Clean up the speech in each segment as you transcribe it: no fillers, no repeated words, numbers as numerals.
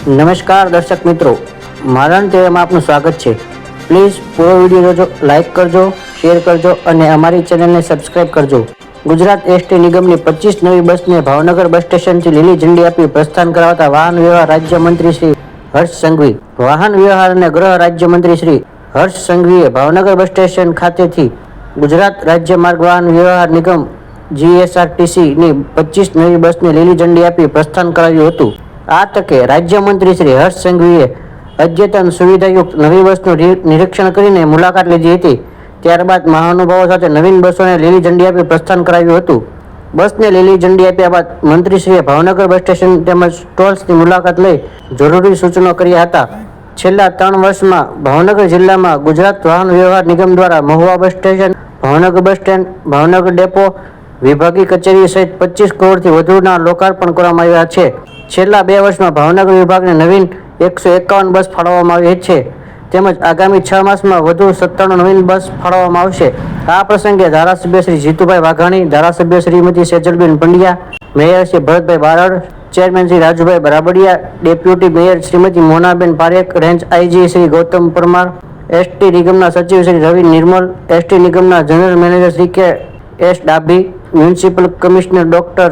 નમસ્કાર દર્શક મિત્રો, મારણ ટીવીમાં આપનું સ્વાગત છે। પ્લીઝ પૂરો વિડીયો જોજો, લાઇક કરજો, શેર કરજો અને અમારી ચેનલને સબસ્ક્રાઇબ કરજો। ગુજરાત એસટી નિગમની 25 નવી બસને ભાવનગર બસ સ્ટેશનથી લીલી ઝંડી આપી પ્રસ્થાન કરાવતા વાહન વ્યવહાર રાજ્યમંત્રી શ્રી હર્ષ સંઘવી। વાહન વ્યવહાર અને ગૃહ રાજ્યમંત્રી શ્રી હર્ષ સંઘવીએ ભાવનગર બસ સ્ટેશન ખાતેથી ગુજરાત રાજ્ય માર્ગ વાહન વ્યવહાર નિગમ GSRTC ની 25 નવી બસને લીલી ઝંડી આપી પ્રસ્થાન કરાવ્યું હતું। આ તકે રાજ્યમંત્રી શ્રી હર્ષ સંઘવીએ અદ્યતન સુવિધાયુક્ત નવી બસનું નિરીક્ષણ કરીને મુલાકાત લીધી હતી। ત્યારબાદ મહાનુભાવો સાથે નવીન બસોને લીલી ઝંડી આપી પ્રસ્થાન કરાવ્યું હતું। બસને લીલી ઝંડી આપ્યા બાદ મંત્રીશ્રીએ ભાવનગર બસ સ્ટેશન તેમજ સ્ટોલ્સની મુલાકાત લઈ જરૂરી સૂચનો કર્યા હતા। છેલ્લા 3 વર્ષમાં ભાવનગર જિલ્લામાં ગુજરાત વાહન વ્યવહાર નિગમ દ્વારા Mahuva bus station, Bhavnagar bus stand, Bhavnagar depot, વિભાગીય કચેરી સહિત 25 કરોડથી વધુના લોકાર્પણ કરવામાં આવ્યા છે। છેલ્લા 2 વર્ષમાં ભાવનગર વિભાગને નવીન 151 બસ ફાળવવામાં આવી છે, તેમજ આગામી 6 માસમાં વધુ 97 નવીન બસ ફાળવવામાં આવશે। આ પ્રસંગે ધારાસભ્ય શ્રી જીતુભાઈ વાઘાણી, ધારાસભ્ય Shrimati Sejalben Pandya, mayor Shri Bharatbhai Barad, chairman Shri Rajubhai Barabadiya, deputy mayor Shrimati Monaben Parekh, range IG Shri Gautam Parmar, ST નિગમના સચિવ શ્રી રવિ નિર્મલ, એસટી નિગમના general manager Shri K S Dabhi, municipal commissioner doctor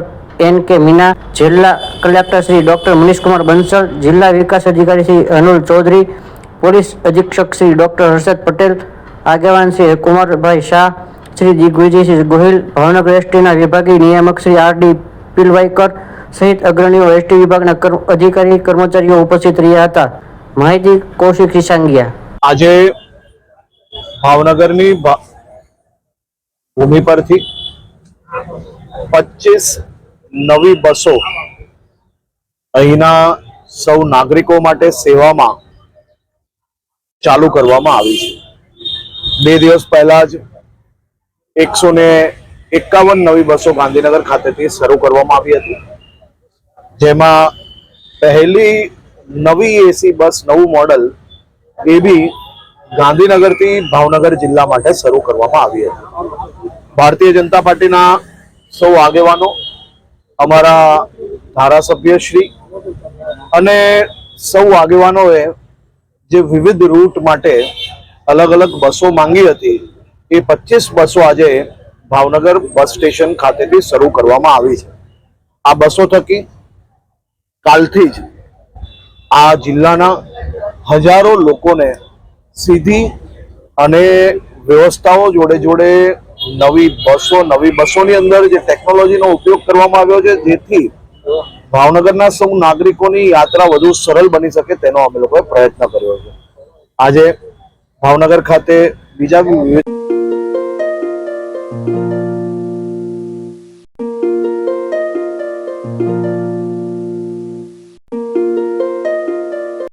NK Meena, જિલ્લા કલેક્ટર શ્રી ડોક્ટર મનીષકુમાર બંસલ, જિલ્લા વિકાસ અધિકારી શ્રી અનુલ ચૌધરી, પોલીસ અધિક્ષક શ્રી ડોક્ટર હર્ષદ પટેલ, આગેવાન શ્રી કુમારભાઈ શાહ, શ્રી દિગ્વિજયસિંહ ગોહિલ, ભાવનગર એસટીના વિભાગીય નિયામક શ્રી RD પિલવાઈકર સહિત અગ્રણીઓ એસટી વિભાગના અધિકારી કર્મચારીઓ ઉપસ્થિત રહ્યા હતા। માહિતી કૌશિક સિસાંગિયા। આજે ભાવનગરની ભૂમિ પરથી 25 નવી બસો અહીંના સૌ નાગરિકો માટે સેવામાં ચાલુ કરવામાં આવી છે। 2 દિવસ પહેલા જ 151 નવી બસો ગાંધીનગર ખાતેથી શરૂ કરવામાં આવી હતી, જેમાં પહેલી નવી એસી બસ, નવું મોડલ એ બી ગાંધીનગરથી ભાવનગર જિલ્લા માટે શરૂ કરવામાં આવી હતી। ભારતીય જનતા પાર્ટીના સૌ આગેવાનો, અમારા ધારાસભ્યશ્રી અને સૌ આગેવાનોએ જે વિવિધ રૂટ માટે અલગ અલગ બસો માંગી હતી, એ 25 બસો આજે ભાવનગર બસ સ્ટેશન ખાતેથી શરૂ કરવામાં આવી છે। આ બસો થકી કાલથી જ આ જિલ્લાના હજારો લોકોને સીધી અને વ્યવસ્થાઓ જોડે જોડે નવી બસોની અંદર જે ટેકનોલોજીનો ઉપયોગ કરવામાં આવ્યો છે, જેથી ભાવનગરના સૌ નાગરિકોની યાત્રા વધુ સરળ બની શકે તેનો અમે લોકોએ પ્રયત્ન કર્યો છે। આજે ભાવનગર ખાતે બીજા